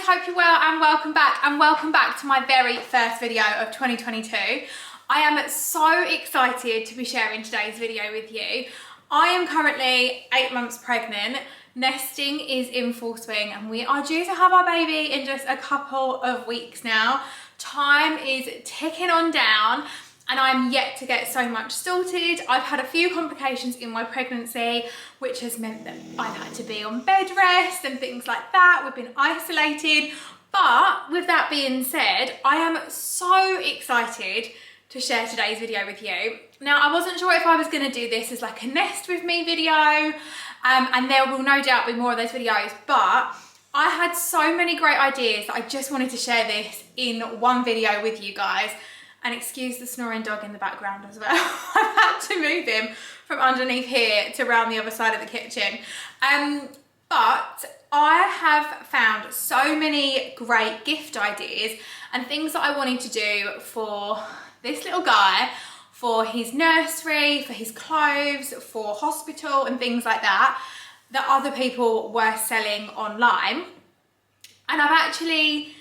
hope you're well and welcome back to my very first video of 2022. I am so excited to be sharing today's video with you. I am currently 8 months pregnant, nesting is in full swing and we are due to have our baby in just a couple of weeks now. Time is ticking on down and I'm yet to get so much sorted. I've had a few complications in my pregnancy, which has meant that I've had to be on bed rest and things like that. We've been isolated. But with that being said, I am so excited to share today's video with you. Now, I wasn't sure if I was gonna do this as like a nest with me video, and there will no doubt be more of those videos, but I had so many great ideas that I just wanted to share this in one video with you guys. And excuse the snoring dog in the background as well. I've had to move him from underneath here to around the other side of the kitchen. But I have found so many great gift ideas and things that I wanted to do for this little guy, for his nursery, for his clothes, for hospital and things like that, that other people were selling online. And I've actually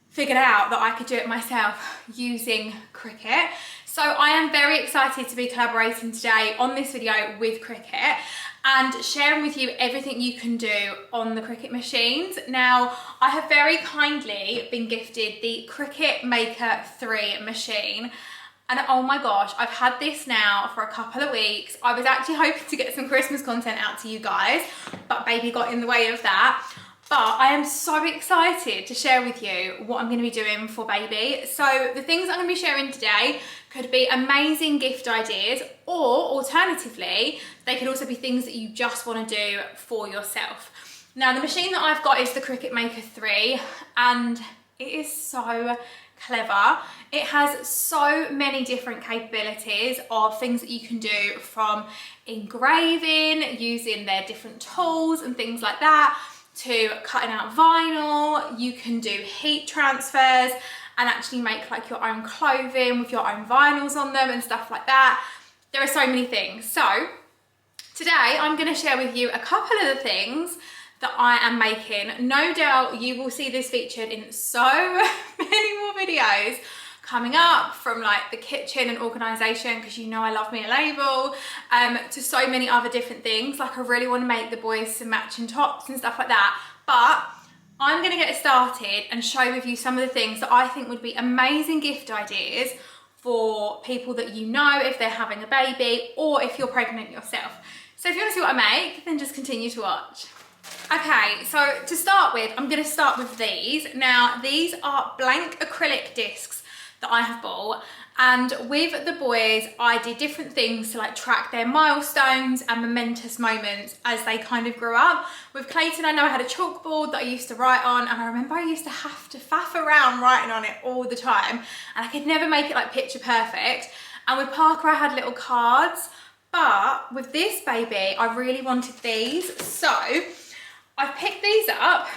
figured out that I could do it myself using Cricut. So I am very excited to be collaborating today on this video with Cricut and sharing with you everything you can do on the Cricut machines. Now, I have very kindly been gifted the Cricut Maker 3 machine. And oh my gosh, I've had this now for a couple of weeks. I was actually hoping to get some Christmas content out to you guys, but baby got in the way of that. But I am so excited to share with you what I'm going to be doing for baby. So the things I'm going to be sharing today could be amazing gift ideas, or alternatively, they could also be things that you just want to do for yourself. Now, the machine that I've got is the Cricut Maker 3, and it is so clever. It has so many different capabilities of things that you can do, from engraving, using their different tools and things like that, to cutting out vinyl. You can do heat transfers and actually make like your own clothing with your own vinyls on them and stuff like that. There are so many things. So today I'm going to share with you a couple of the things that I am making. No doubt you will see this featured in so many more videos coming up, from like the kitchen and organisation, because you know I love me a label, to so many other different things. Like I really want to make the boys some matching tops and stuff like that. But I'm going to get started and show with you some of the things that I think would be amazing gift ideas for people that you know if they're having a baby, or if you're pregnant yourself. So if you want to see what I make, then just continue to watch. Okay, so to start with, I'm going to start with these. Now, these are blank acrylic discs that I have bought, and with the boys I did different things to like track their milestones and momentous moments as they kind of grew up. With Klayton, I know I had a chalkboard that I used to write on, and I remember I used to have to faff around writing on it all the time, and I could never make it like picture perfect. And with Parker I had little cards, but with this baby I really wanted these, so I've picked these up.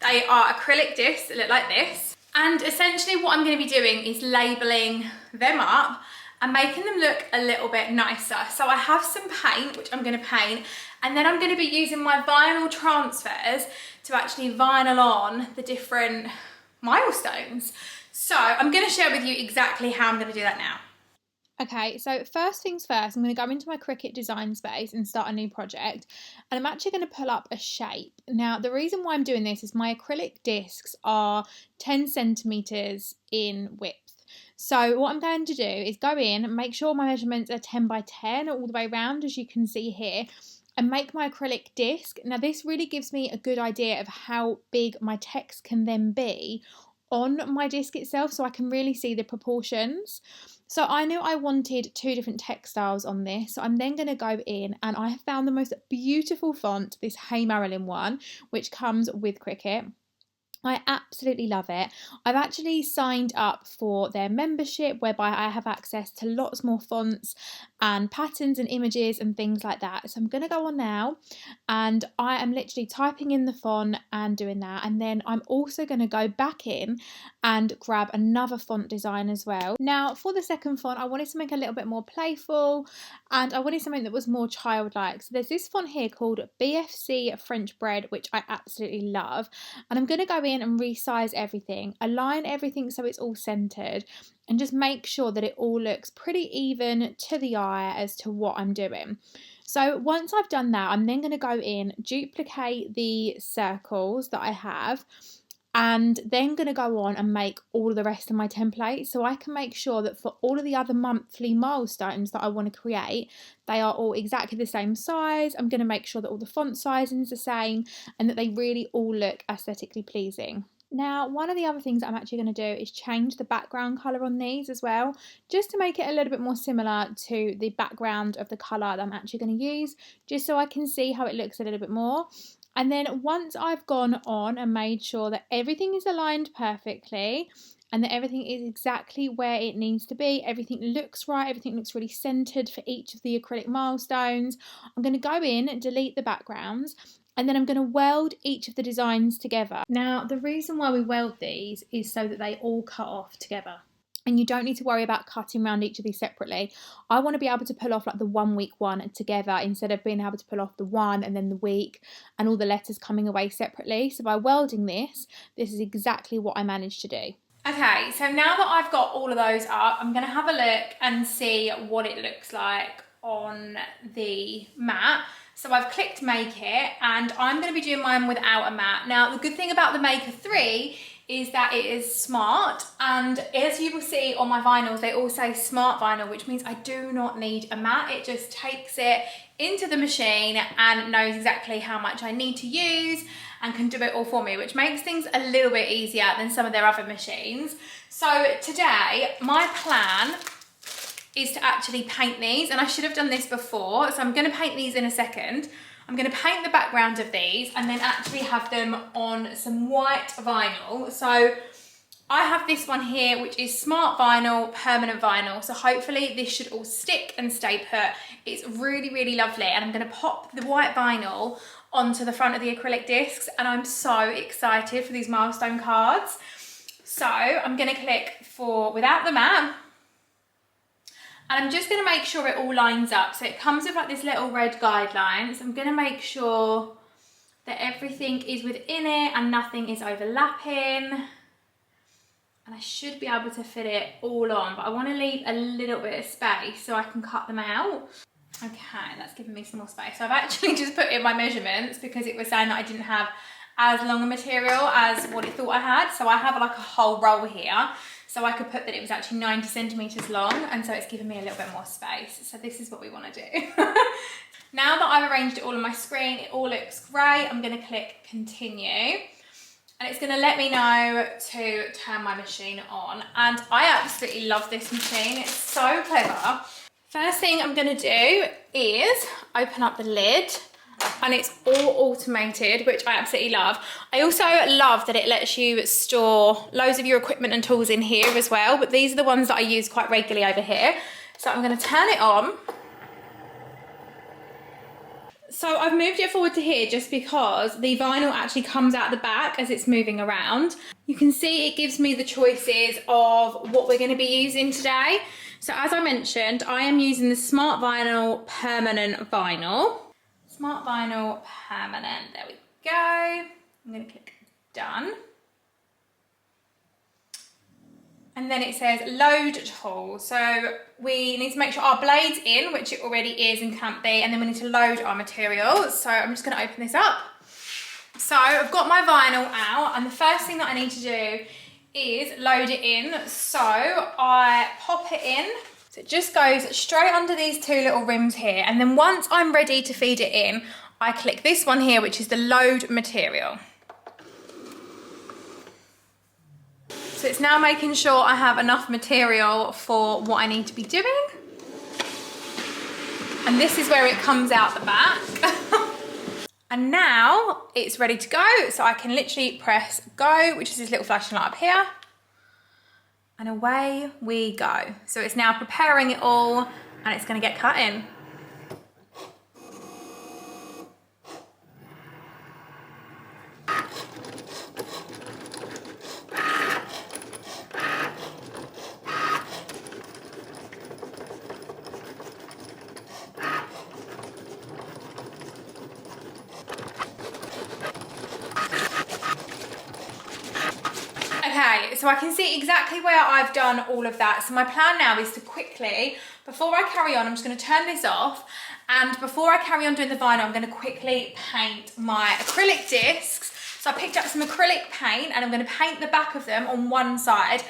They are acrylic discs that look like this. And essentially what I'm going to be doing is labelling them up and making them look a little bit nicer. So I have some paint, which I'm going to paint, and then I'm going to be using my vinyl transfers to actually vinyl on the different milestones. So I'm going to share with you exactly how I'm going to do that now. Okay, so first things first, I'm going to go into my Cricut design space and start a new project, and I'm actually going to pull up a shape. Now, the reason why I'm doing this is my acrylic discs are 10 centimetres in width. So what I'm going to do is go in and make sure my measurements are 10 by 10 all the way around, as you can see here, and make my acrylic disc. Now, this really gives me a good idea of how big my text can then be on my disc itself, so I can really see the proportions. So I knew I wanted 2 different textiles on this, so I'm then going to go in, and I have found the most beautiful font, this Hey Marilyn one, which comes with Cricut. I absolutely love it. I've actually signed up for their membership, whereby I have access to lots more fonts and patterns and images and things like that. So I'm going to go on now, and I am literally typing in the font and doing that, and then I'm also going to go back in and grab another font design as well. Now, for the second font, I wanted to make a little bit more playful, and I wanted something that was more childlike. So there's this font here called BFC French Bread, which I absolutely love, and I'm going to go in and resize everything, align everything so it's all centered, and just make sure that it all looks pretty even to the eye as to what I'm doing. So once I've done that, I'm then going to go in, duplicate the circles that I have, and then going to go on and make all the rest of my templates, so I can make sure that for all of the other monthly milestones that I want to create, they are all exactly the same size. I'm going to make sure that all the font sizing is the same and that they really all look aesthetically pleasing. Now, one of the other things I'm actually going to do is change the background colour on these as well, just to make it a little bit more similar to the background of the colour that I'm actually going to use, just so I can see how it looks a little bit more. And then once I've gone on and made sure that everything is aligned perfectly and that everything is exactly where it needs to be, everything looks right, everything looks really centered for each of the acrylic milestones, I'm going to go in and delete the backgrounds, and then I'm going to weld each of the designs together. Now, the reason why we weld these is so that they all cut off together. And you don't need to worry about cutting around each of these separately. I want to be able to pull off like the 1 week one together instead of being able to pull off the one and then the week and all the letters coming away separately. So by welding this is exactly what I managed to do. Okay, so now that I've got all of those up, I'm going to have a look and see what it looks like on the mat. So I've clicked make it, and I'm going to be doing mine without a mat. Now, the good thing about the Maker 3 is that it is smart, and as you will see on my vinyls, they all say smart vinyl, which means I do not need a mat. It just takes it into the machine and knows exactly how much I need to use and can do it all for me, which makes things a little bit easier than some of their other machines. So today, my plan is to actually paint these, and I should have done this before, so I'm going to paint these in a second. I'm going to paint the background of these and then actually have them on some white vinyl. So I have this one here, which is smart vinyl, permanent vinyl. So hopefully this should all stick and stay put. It's really, really lovely. And I'm going to pop the white vinyl onto the front of the acrylic discs. And I'm so excited for these milestone cards. So I'm going to click for without the mat. And I'm just going to make sure it all lines up. So it comes with like this little red guideline. So I'm going to make sure that everything is within it and nothing is overlapping. And I should be able to fit it all on, but I want to leave a little bit of space so I can cut them out. Okay, that's giving me some more space. So I've actually just put in my measurements because it was saying that I didn't have as long a material as what it thought I had. So I have like a whole roll here. So I could put that it was actually 90 centimetres long, and so it's given me a little bit more space. So this is what we want to do. Now that I've arranged it all on my screen, it all looks great. I'm going to click continue, and it's going to let me know to turn my machine on. And I absolutely love this machine. It's so clever. First thing I'm going to do is open up the lid. And it's all automated, which I absolutely love. I also love that it lets you store loads of your equipment and tools in here as well, but these are the ones that I use quite regularly over here. So I'm going to turn it on. So I've moved it forward to here just because the vinyl actually comes out the back as it's moving around. You can see it gives me the choices of what we're going to be using today. So as I mentioned, I am using the Smart Vinyl Permanent Vinyl. Smart Vinyl Permanent, there we go. I'm going to click done. And then it says load tool. So we need to make sure our blade's in, which it already is and can't be, and then we need to load our materials. So I'm just going to open this up. So I've got my vinyl out, and the first thing that I need to do is load it in. So I pop it in. So it just goes straight under these two little rims here, and then once I'm ready to feed it in, I click this one here, which is the load material. So it's now making sure I have enough material for what I need to be doing. And this is where it comes out the back. And now it's ready to go. So I can literally press go, which is this little flashing light up here. And away we go. So it's now preparing it all, and it's going to get cut in. Okay, so I can see exactly where I've done all of that. So my plan now is to quickly, before I carry on, I'm just going to turn this off, and before I carry on doing the vinyl, I'm going to quickly paint my acrylic discs. So I picked up some acrylic paint and I'm going to paint the back of them on one side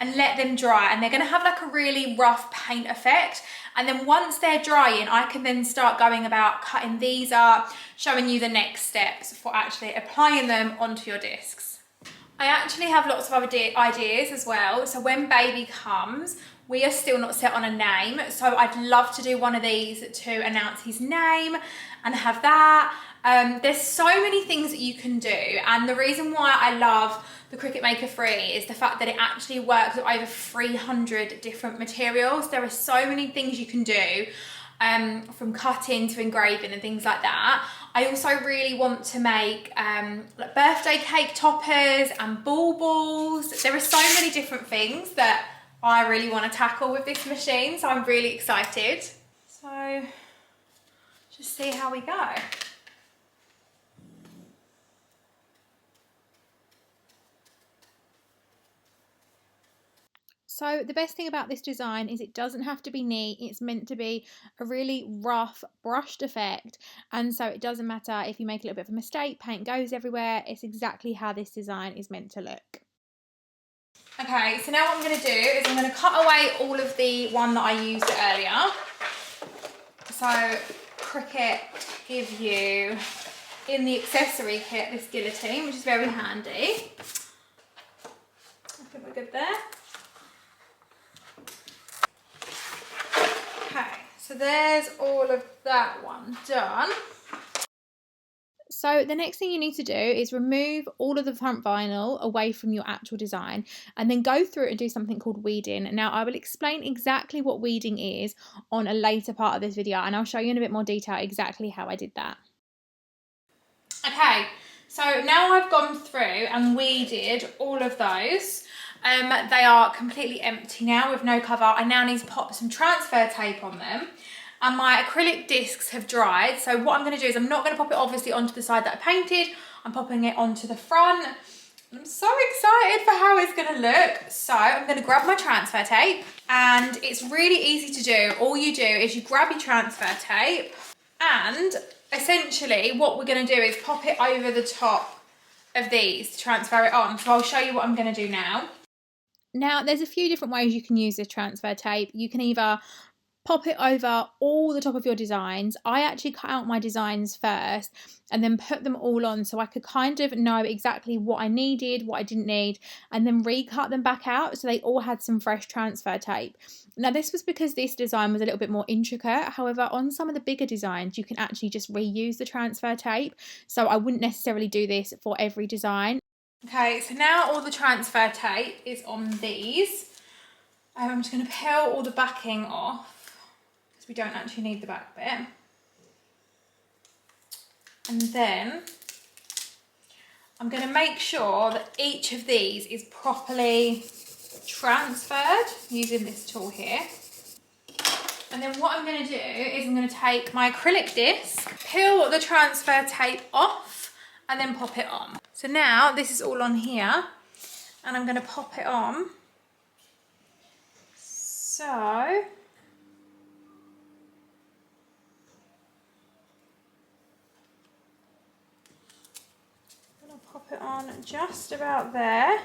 and let them dry, and they're going to have like a really rough paint effect. And then once they're drying, I can then start going about cutting these up, showing you the next steps for actually applying them onto your discs. I actually have lots of other ideas as well. So when baby comes, we are still not set on a name. So I'd love to do one of these to announce his name and have that. There's so many things that you can do. And the reason why I love the Cricut Maker Free is the fact that it actually works with over 300 different materials. There are so many things you can do, from cutting to engraving and things like that. I also really want to make like birthday cake toppers and baubles. There are so many different things that I really want to tackle with this machine, so I'm really excited. So just see how we go. So the best thing about this design is it doesn't have to be neat. It's meant to be a really rough brushed effect, and so it doesn't matter if you make a little bit of a mistake, paint goes everywhere. It's exactly how this design is meant to look. Okay, so now what I'm going to do is I'm going to cut away all of the one that I used earlier. So Cricut give you in the accessory kit this guillotine, which is very handy. I think we're good there. Okay, so there's all of that one done. So the next thing you need to do is remove all of the front vinyl away from your actual design, and then go through and do something called weeding. Now I will explain exactly what weeding is on a later part of this video, and I'll show you in a bit more detail exactly how I did that. Okay, so now I've gone through and weeded all of those. They are completely empty now with no cover. I now need to pop some transfer tape on them. And my acrylic discs have dried. So what I'm going to do is I'm not going to pop it obviously onto the side that I painted. I'm popping it onto the front. I'm so excited for how it's going to look. So I'm going to grab my transfer tape, and it's really easy to do. All you do is you grab your transfer tape, and essentially what we're going to do is pop it over the top of these to transfer it on. So I'll show you what I'm going to do now. Now there's a few different ways you can use this transfer tape. You can either pop it over all the top of your designs. I actually cut out my designs first and then put them all on, so I could kind of know exactly what I needed, what I didn't need, and then recut them back out so they all had some fresh transfer tape. Now this was because this design was a little bit more intricate. However, on some of the bigger designs you can actually just reuse the transfer tape, so I wouldn't necessarily do this for every design. Okay, so now all the transfer tape is on these. I'm just going to peel all the backing off, because we don't actually need the back bit. And then I'm going to make sure that each of these is properly transferred using this tool here. And then what I'm going to do is I'm going to take my acrylic disc, peel the transfer tape off, and then pop it on. So now this is all on here, and I'm going to pop it on. So I'm going to pop it on just about there.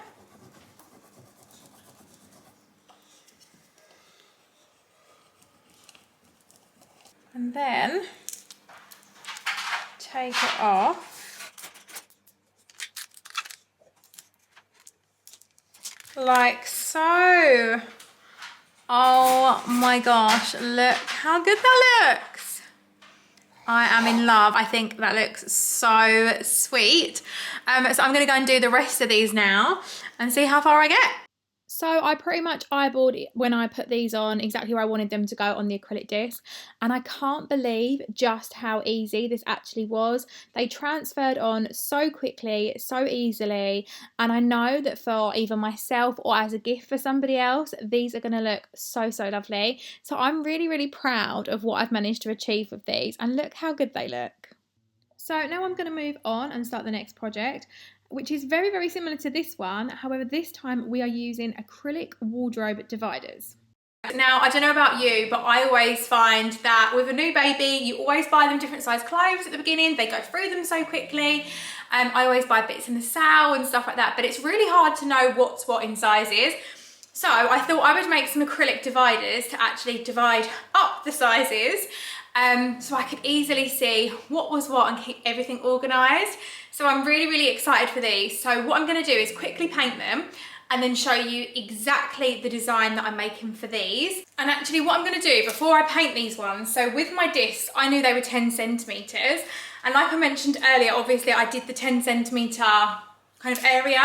And then take it off. Like so. Oh my gosh, look how good that looks. I am in love. I think that looks so sweet. So I'm going to go and do the rest of these now and see how far I get. So I pretty much eyeballed it when I put these on exactly where I wanted them to go on the acrylic disc, and I can't believe just how easy this actually was. They transferred on so quickly, so easily, and I know that for either myself or as a gift for somebody else, these are going to look so lovely. So I'm really proud of what I've managed to achieve with these, and look how good they look. So now I'm going to move on and start the next project, which is very, very similar to this one. However, this time we are using acrylic wardrobe dividers. Now, I don't know about you, but I always find that with a new baby, you always buy them different size clothes at the beginning. They go through them so quickly. I always buy bits in the sale and stuff like that, but it's really hard to know what's what in sizes. So I thought I would make some acrylic dividers to actually divide up the sizes, so I could easily see what was what and keep everything organised. So I'm really, really excited for these. So what I'm going to do is quickly paint them and then show you exactly the design that I'm making for these. And actually what I'm going to do before I paint these ones, so with my discs, I knew they were 10 centimetres. And like I mentioned earlier, obviously I did the 10 centimetre kind of area,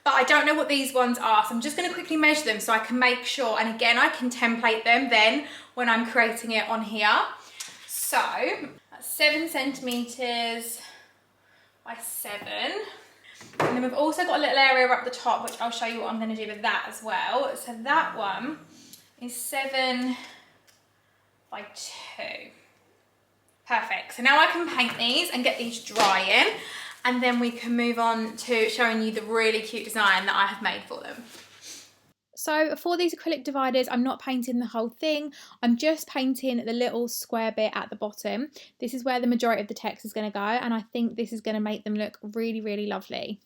but I don't know what these ones are. So I'm just going to quickly measure them so I can make sure. And again, I can template them then when I'm creating it on here. So that's 7 centimetres by 7. And then we've also got a little area up the top, which I'll show you what I'm going to do with that as well. So that one is 7 by 2. Perfect. So now I can paint these and get these drying, and then we can move on to showing you the really cute design that I have made for them. So for these acrylic dividers, I'm not painting the whole thing. I'm just painting the little square bit at the bottom. This is where the majority of the text is going to go, and I think this is going to make them look really, really lovely.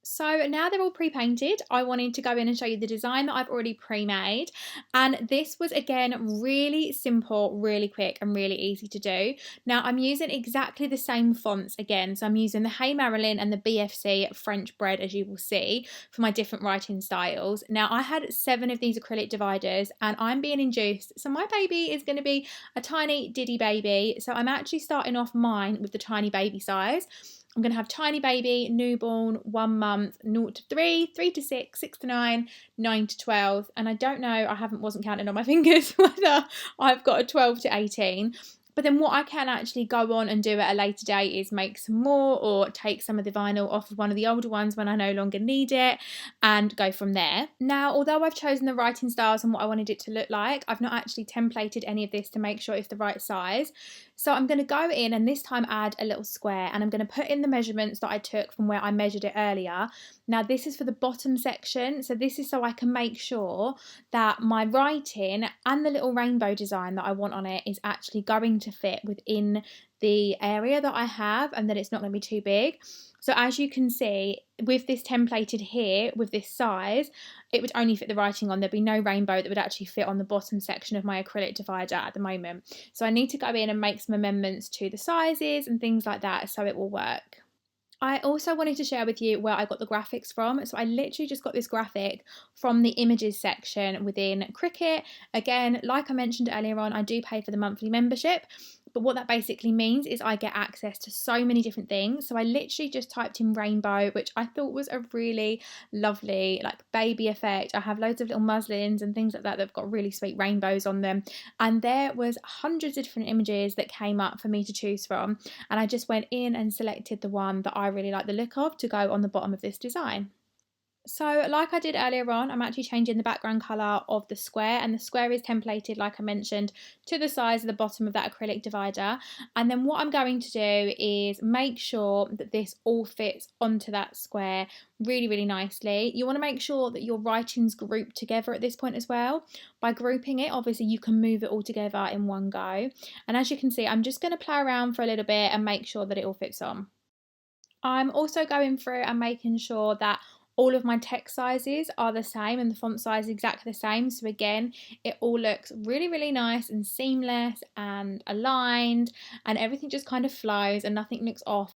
So now they're all pre-painted, I wanted to go in and show you the design that I've already pre-made. And this was, again, really simple, really quick and really easy to do. Now I'm using exactly the same fonts again. So I'm using the Hey Marilyn and the BFC French Bread, as you will see, for my different writing styles. Now I had 7 of these acrylic dividers and I'm being induced. So my baby is going to be a tiny diddy baby. So I'm actually starting off mine with the tiny baby size. I'm going to have tiny baby, newborn, 1 month, 0 to 3, 3 to 6, 6 to 9, 9 to 12. And I don't know, wasn't counting on my fingers whether I've got a 12 to 18. But then what I can actually go on and do at a later date is make some more, or take some of the vinyl off of one of the older ones when I no longer need it, and go from there. Now, although I've chosen the writing styles and what I wanted it to look like, I've not actually templated any of this to make sure it's the right size. So I'm going to go in and this time add a little square, and I'm going to put in the measurements that I took from where I measured it earlier. Now this is for the bottom section, so this is so I can make sure that my writing and the little rainbow design that I want on it is actually going to fit within the area that I have, and that it's not going to be too big. So as you can see, with this templated here, with this size, it would only fit the writing on. There'd be no rainbow that would actually fit on the bottom section of my acrylic divider at the moment. So I need to go in and make some amendments to the sizes and things like that so it will work. I also wanted to share with you where I got the graphics from. So I literally just got this graphic from the images section within Cricut. Again, like I mentioned earlier on, I do pay for the monthly membership. But what that basically means is I get access to so many different things. So I literally just typed in rainbow, which I thought was a really lovely like baby effect. I have loads of little muslins and things like that have got really sweet rainbows on them. And there was hundreds of different images that came up for me to choose from. And I just went in and selected the one that I really like the look of to go on the bottom of this design. So like I did earlier on, I'm actually changing the background colour of the square, and the square is templated, like I mentioned, to the size of the bottom of that acrylic divider. And then what I'm going to do is make sure that this all fits onto that square really, really nicely. You want to make sure that your writing's grouped together at this point as well. By grouping it, obviously you can move it all together in one go. And as you can see, I'm just going to play around for a little bit and make sure that it all fits on. I'm also going through and making sure that all of my text sizes are the same and the font size is exactly the same. So again, it all looks really, really nice and seamless and aligned, and everything just kind of flows and nothing looks off.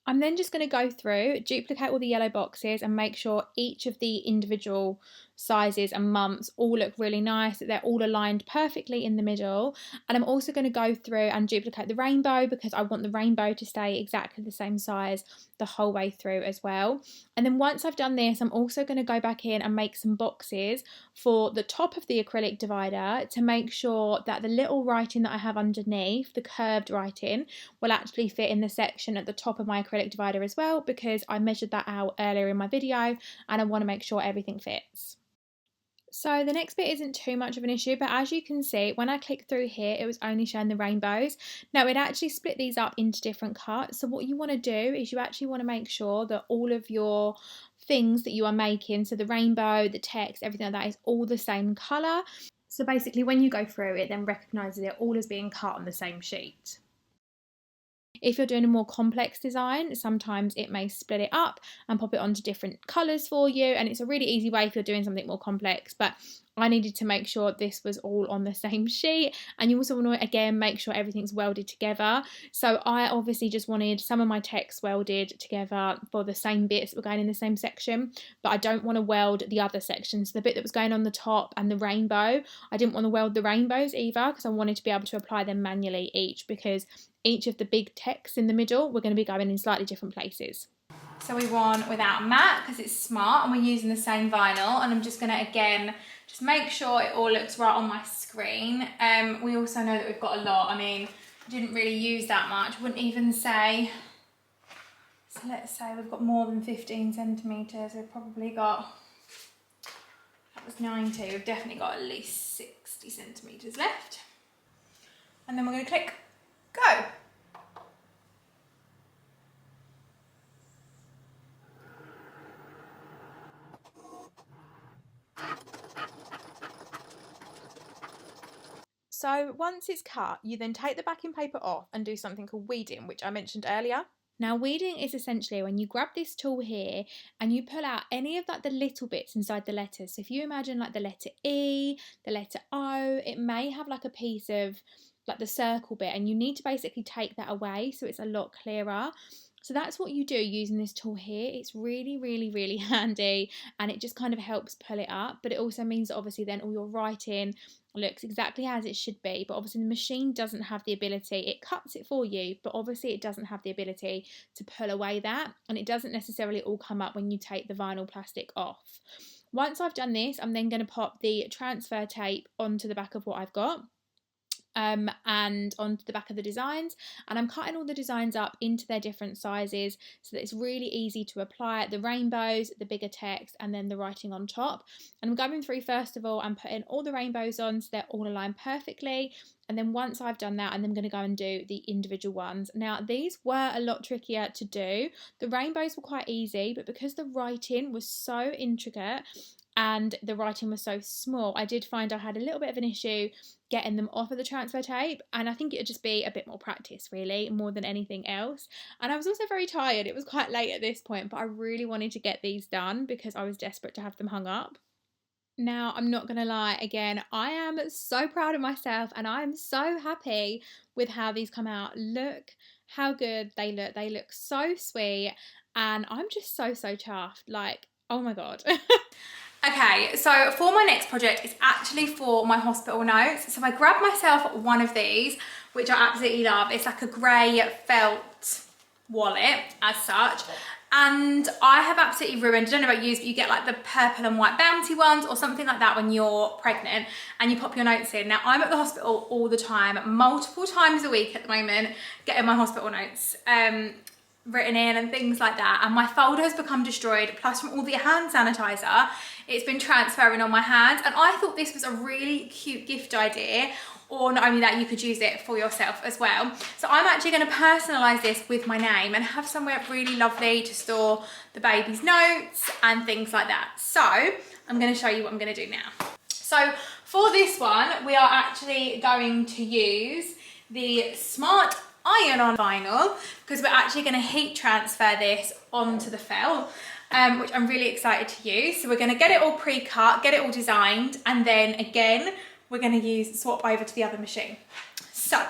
I'm then just going to go through, duplicate all the yellow boxes and make sure each of the individual sizes and months all look really nice, that they're all aligned perfectly in the middle. And I'm also going to go through and duplicate the rainbow because I want the rainbow to stay exactly the same size the whole way through as well. And then once I've done this, I'm also going to go back in and make some boxes for the top of the acrylic divider to make sure that the little writing that I have underneath, the curved writing, will actually fit in the section at the top of my acrylic divider as well, because I measured that out earlier in my video and I want to make sure everything fits. So the next bit isn't too much of an issue, but as you can see, when I click through here, it was only showing the rainbows. Now it actually split these up into different cuts. So what you want to do is you actually want to make sure that all of your things that you are making, so the rainbow, the text, everything like that, is all the same colour. So basically when you go through, it then recognises it all as being cut on the same sheet. If you're doing a more complex design, sometimes it may split it up and pop it onto different colours for you, and it's a really easy way if you're doing something more complex, but I needed to make sure this was all on the same sheet. And you also want to, again, make sure everything's welded together. So I obviously just wanted some of my text welded together for the same bits that were going in the same section, but I don't want to weld the other sections. So the bit that was going on the top and the rainbow, I didn't want to weld the rainbows either, because I wanted to be able to apply them manually each, because each of the big texts in the middle were going to be going in slightly different places. So we want without matte because it's smart, and we're using the same vinyl, and I'm just going to again just make sure it all looks right on my screen. We also know that we've got a lot. I mean, I didn't really use that much, wouldn't even say. So let's say we've got more than 15 centimetres. We've probably got, that was 90, we've definitely got at least 60 centimetres left. And then we're going to click go. So once it's cut, you then take the backing paper off and do something called weeding, which I mentioned earlier. Now weeding is essentially when you grab this tool here and you pull out any of like the little bits inside the letters. So if you imagine like the letter E, the letter O, it may have like a piece of like the circle bit, and you need to basically take that away so it's a lot clearer. So that's what you do using this tool here. It's really, really, really handy, and it just kind of helps pull it up, but it also means that obviously then all your writing looks exactly as it should be. But obviously the machine doesn't have the ability, it cuts it for you, but obviously it doesn't have the ability to pull away that, and it doesn't necessarily all come up when you take the vinyl plastic off. Once I've done this, I'm then going to pop the transfer tape onto the back of what I've got. And onto the back of the designs, and I'm cutting all the designs up into their different sizes so that it's really easy to apply the rainbows, the bigger text, and then the writing on top. And I'm going through first of all and putting all the rainbows on so they're all aligned perfectly, and then once I've done that, I'm then going to go and do the individual ones. Now these were a lot trickier to do. The rainbows were quite easy, but because the writing was so intricate and the writing was so small, I did find I had a little bit of an issue getting them off of the transfer tape, and I think it would just be a bit more practice really, more than anything else. And I was also very tired, it was quite late at this point, but I really wanted to get these done because I was desperate to have them hung up. Now, I'm not gonna lie, again, I am so proud of myself and I'm so happy with how these come out. Look how good they look. They look so sweet, and I'm just so chuffed, like, oh my god. Okay, so for my next project, it's actually for my hospital notes. So I grabbed myself one of these, which I absolutely love. It's like a grey felt wallet as such. And I have absolutely ruined, I don't know about you, but you get like the purple and white bounty ones or something like that when you're pregnant and you pop your notes in. Now I'm at the hospital all the time, multiple times a week at the moment, getting my hospital notes written in and things like that, and my folder has become destroyed, plus from all the hand sanitizer it's been transferring on my hands, and I thought this was a really cute gift idea, or not only that, you could use it for yourself as well. So I'm actually going to personalise this with my name and have somewhere really lovely to store the baby's notes and things like that. So I'm going to show you what I'm going to do now. So for this one, we are actually going to use the Smart Iron-On vinyl, because we're actually going to heat transfer this onto the felt, which I'm really excited to use. So we're going to get it all pre-cut, get it all designed, and then again we're going to swap over to the other machine. So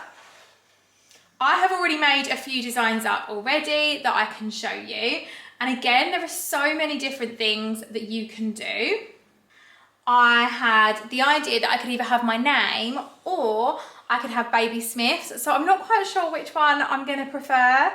I have already made a few designs up already that I can show you, and again there are so many different things that you can do. I had the idea that I could either have my name or I could have Baby Smiths, so I'm not quite sure which one I'm going to prefer.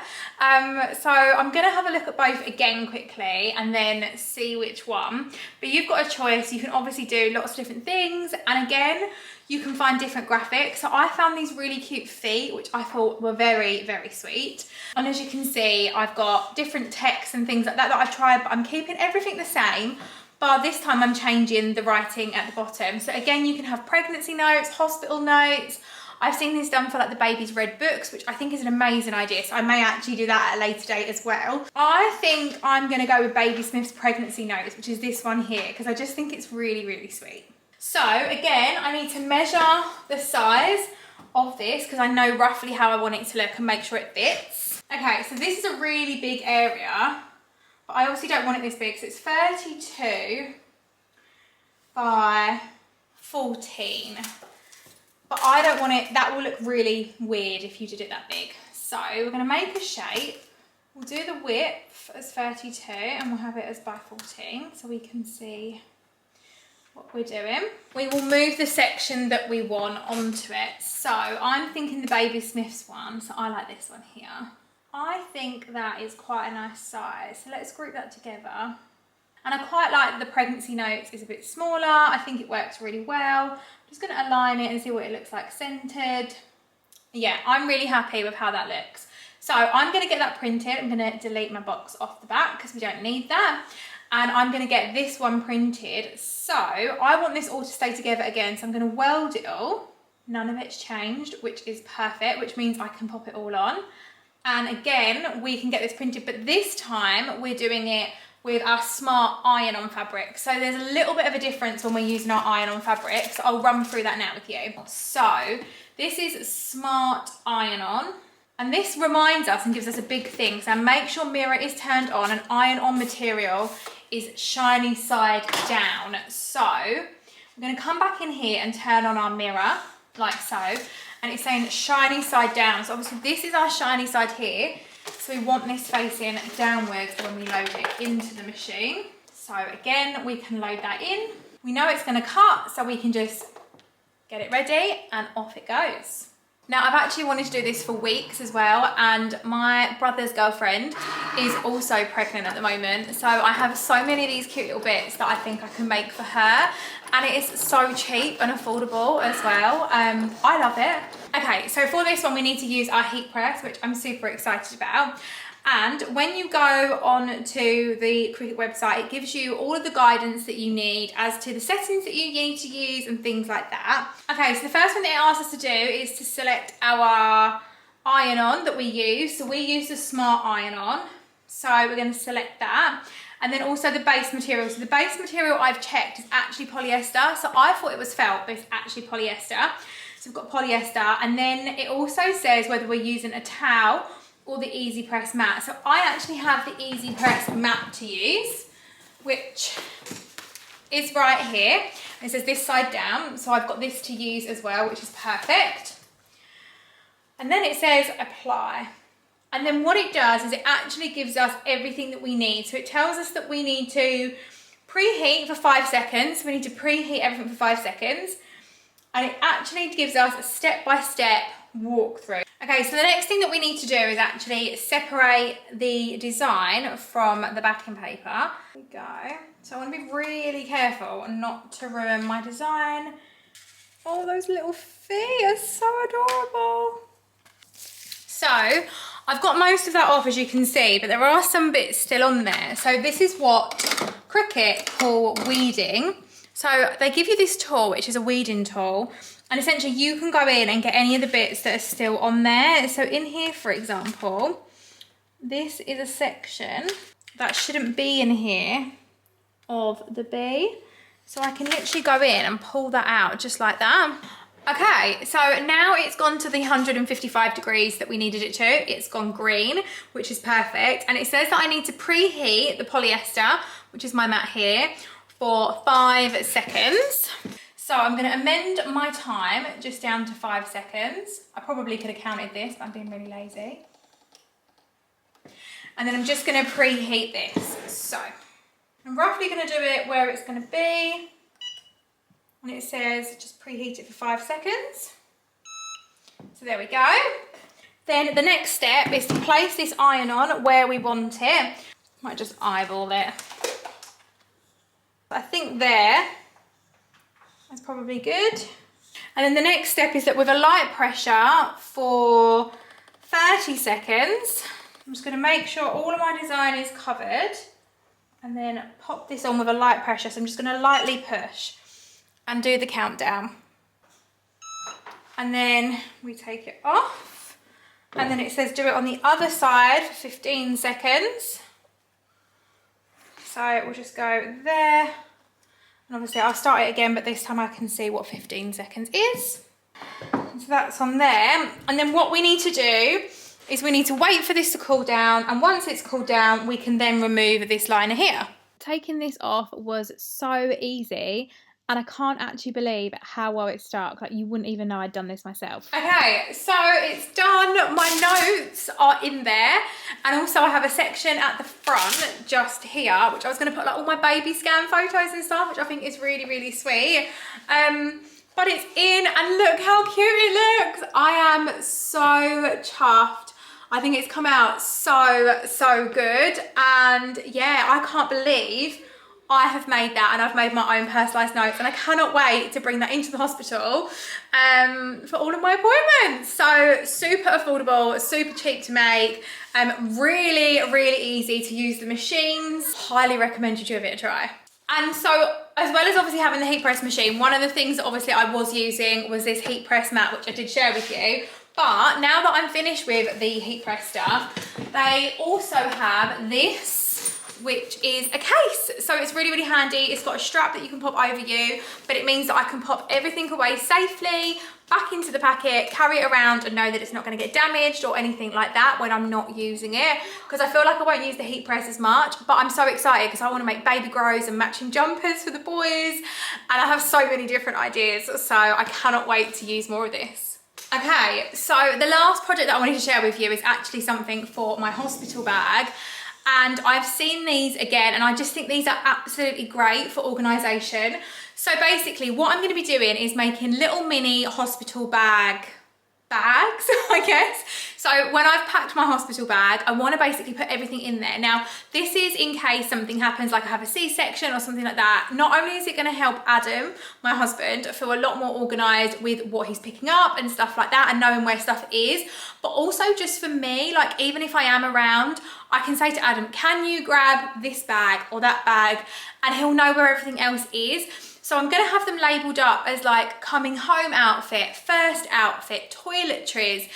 So I'm going to have a look at both again quickly and then see which one. But you've got a choice. You can obviously do lots of different things, and again you can find different graphics. So I found these really cute feet, which I thought were very sweet. And as you can see, I've got different texts and things like that that I've tried, but I'm keeping everything the same. bar this time I'm changing the writing at the bottom. So again, you can have pregnancy notes, hospital notes. I've seen this done for like the baby's red books, which I think is an amazing idea. So I may actually do that at a later date as well. I think I'm gonna go with Baby Smith's pregnancy notes, which is this one here, because I just think it's really, really sweet. So again, I need to measure the size of this because I know roughly how I want it to look and make sure it fits. Okay, so this is a really big area, but I obviously don't want it this big, so it's 32 by 14. But I don't want it, that will look really weird if you did it that big. So we're gonna make a shape. We'll do the width as 32 and we'll have it as by 14 so we can see what we're doing. We will move the section that we want onto it. So I'm thinking the Baby Smith's one, so I like this one here. I think that is quite a nice size. So let's group that together. And I quite like the pregnancy notes is a bit smaller. I think it works really well. I'm just gonna align it and see what it looks like centered. Yeah, I'm really happy with how that looks. So I'm gonna get that printed. I'm gonna delete my box off the back because we don't need that. And I'm gonna get this one printed. So I want this all to stay together again. So I'm gonna weld it all. None of it's changed, which is perfect, which means I can pop it all on. And again, we can get this printed, but this time we're doing it with our smart iron-on fabric. So there's a little bit of a difference when we're using our iron-on fabric. So I'll run through that now with you. So this is smart iron-on. And this reminds us and gives us a big thing. So make sure mirror is turned on and iron-on material is shiny side down. So we're gonna come back in here and turn on our mirror like so. And it's saying shiny side down. So obviously this is our shiny side here. So we want this facing downwards when we load it into the machine. So again, we can load that in. We know it's gonna cut, so we can just get it ready and off it goes. Now I've actually wanted to do this for weeks as well, and my brother's girlfriend is also pregnant at the moment. So I have so many of these cute little bits that I think I can make for her. And it is so cheap and affordable as well. I love it. Okay, so for this one, we need to use our heat press, which I'm super excited about. And when you go on to the Cricut website, it gives you all of the guidance that you need as to the settings that you need to use and things like that. Okay, so the first one that it asks us to do is to select our iron-on that we use. So we use the smart iron-on. So we're going to select that. And then also the base material. So the base material I've checked is actually polyester. So I thought it was felt, but it's actually polyester. So we've got polyester. And then it also says whether we're using a towel or the Easy Press mat. So I actually have the Easy Press mat to use, which is right here. It says this side down. So I've got this to use as well, which is perfect. And then it says apply. And then what it does is it actually gives us everything that we need. So it tells us that we need to preheat for 5 seconds. We need to preheat everything for 5 seconds. And it actually gives us a step-by-step walkthrough. Okay, so the next thing that we need to do is actually separate the design from the backing paper. There we go. So I want to be really careful not to ruin my design. Oh, those little feet are so adorable. So I've got most of that off, as you can see, but there are some bits still on there. So this is what Cricut call weeding. So they give you this tool, which is a weeding tool, and essentially you can go in and get any of the bits that are still on there. So in here, for example, this is a section that shouldn't be in here of the bee. So I can literally go in and pull that out just like that. Okay, so now it's gone to the 155 degrees that we needed it to. It's gone green, which is perfect. And it says that I need to preheat the polyester, which is my mat here, for 5 seconds. So I'm gonna amend my time just down to 5 seconds. I probably could have counted this, but I'm being really lazy. And then I'm just gonna preheat this. So I'm roughly gonna do it where it's gonna be. And it says just preheat it for 5 seconds. So there we go. Then the next step is to place this iron on where we want it. Might just eyeball it. I think there is probably good. And then the next step is that with a light pressure for 30 seconds, I'm just going to make sure all of my design is covered. and then pop this on with a light pressure. So I'm just going to lightly push and do the countdown. And then we take it off, and then it says do it on the other side for 15 seconds. So we'll just go there, and obviously I'll start it again, but this time I can see what 15 seconds is. So that's on there. And then what we need to do is we need to wait for this to cool down, and once it's cooled down, we can then remove this liner here. Taking this off was so easy, and I can't actually believe how well it stuck. Like, you wouldn't even know I'd done this myself. Okay, so it's done. My notes are in there, and also I have a section at the front just here, which I was going to put like all my baby scan photos and stuff, which I think is really, really sweet. But it's in, and look how cute it looks. I am so chuffed. I think it's come out so good, and yeah, I can't believe I have made that, and I've made my own personalised notes, and I cannot wait to bring that into the hospital for all of my appointments. So super affordable, super cheap to make, really easy to use the machines. Highly recommend you give it a try. And so, as well as obviously having the heat press machine, one of the things that obviously I was using was this heat press mat, which I did share with you. But now that I'm finished with the heat press stuff, they also have this, which is a case. So it's really handy. It's got a strap that you can pop over you, but it means that I can pop everything away safely, back into the packet, carry it around, and know that it's not going to get damaged or anything like that when I'm not using it, because I feel like I won't use the heat press as much. But I'm so excited because I want to make baby grows and matching jumpers for the boys, and I have so many different ideas, so I cannot wait to use more of this. Okay, so the last project that I wanted to share with you is actually something for my hospital bag. And I've seen these again, and I just think these are absolutely great for organisation. So basically what I'm going to be doing is making little mini hospital bags, I guess. So when I've packed my hospital bag, I want to basically put everything in there. Now, this is in case something happens, like I have a C-section or something like that. Not only is it going to help Adam, my husband, feel a lot more organised with what he's picking up and stuff like that, and knowing where stuff is, but also just for me, like even if I am around, I can say to Adam, can you grab this bag or that bag? And he'll know where everything else is. So I'm going to have them labelled up as like coming home outfit, first outfit, toiletries,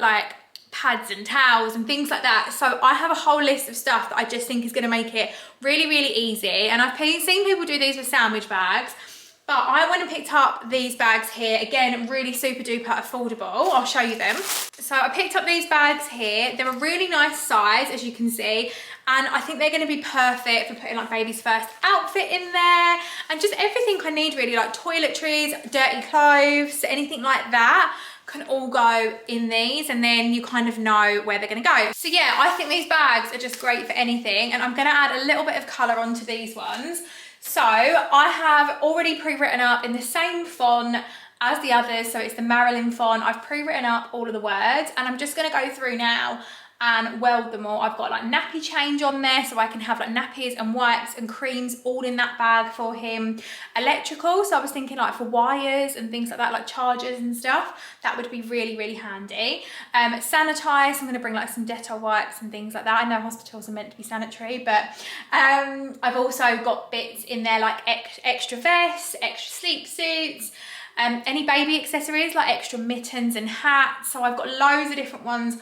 like pads and towels and things like that. So I have a whole list of stuff that I just think is going to make it really easy. And I've seen people do these with sandwich bags, but I went and picked up these bags here. Again, really super duper affordable. I'll show you them. So I picked up these bags here. They're a really nice size, as you can see. And I think they're going to be perfect for putting like baby's first outfit in there. And just everything I need really, like toiletries, dirty clothes, anything like that can all go in these, and then you kind of know where they're going to go. So yeah, I think these bags are just great for anything. And I'm going to add a little bit of colour onto these ones. So I have already pre-written up in the same font as the others. So it's the Marilyn font. I've pre-written up all of the words, and I'm just going to go through now and weld them all. I've got like nappy change on there, so I can have like nappies and wipes and creams all in that bag for him. Electrical, so I was thinking like for wires and things like that, like chargers and stuff, that would be really handy. Sanitize, I'm going to bring like some Dettol wipes and things like that. I know hospitals are meant to be sanitary, but I've also got bits in there like extra vests, extra sleep suits, any baby accessories like extra mittens and hats. So I've got loads of different ones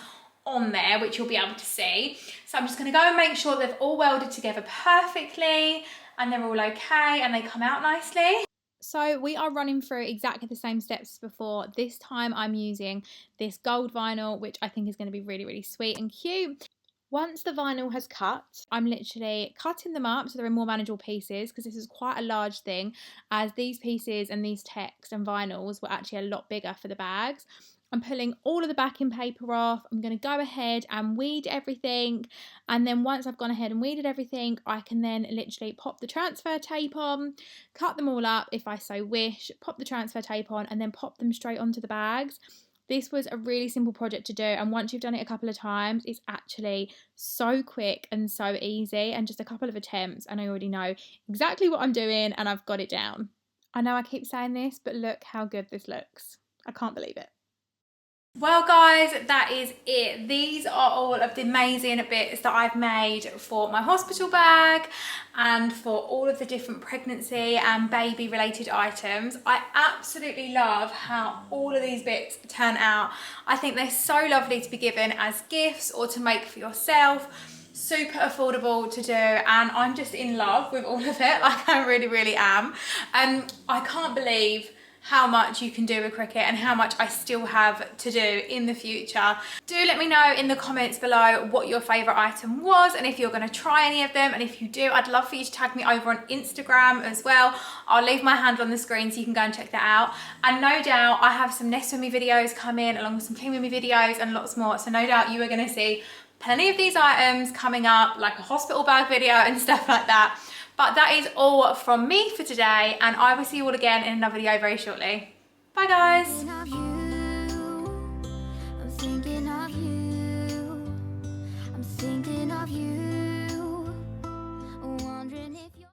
on there, which you'll be able to see. So I'm just going to go and make sure they've all welded together perfectly, and they're all okay, and they come out nicely. So we are running through exactly the same steps as before. This time I'm using this gold vinyl, which I think is going to be really sweet and cute. Once the vinyl has cut, I'm literally cutting them up so they're in more manageable pieces, because this is quite a large thing, as these pieces and these text and vinyls were actually a lot bigger for the bags. I'm pulling all of the backing paper off. I'm going to go ahead and weed everything, and then once I've gone ahead and weeded everything, I can then literally pop the transfer tape on, cut them all up if I so wish, pop the transfer tape on, and then pop them straight onto the bags. This was a really simple project to do, and once you've done it a couple of times, it's actually so quick and so easy, and just a couple of attempts and I already know exactly what I'm doing and I've got it down. I know I keep saying this, but look how good this looks. I can't believe it. Well guys, that is it. These are all of the amazing bits that I've made for my hospital bag and for all of the different pregnancy and baby related items. I absolutely love how all of these bits turn out. I think they're so lovely to be given as gifts or to make for yourself. Super affordable to do, and I'm just in love with all of it. Like, I really am. I can't believe how much you can do with Cricut and how much I still have to do in the future. Do let me know in the comments below what your favourite item was and if you're going to try any of them, and if you do, I'd love for you to tag me over on Instagram as well. I'll leave my handle on the screen so you can go and check that out. And no doubt I have some Nest With Me videos coming along with some Clean With Me videos and lots more, so no doubt you are going to see plenty of these items coming up, like a hospital bag video and stuff like that. But that is all from me for today, and I will see you all again in another video very shortly. Bye guys. I'm thinking of you.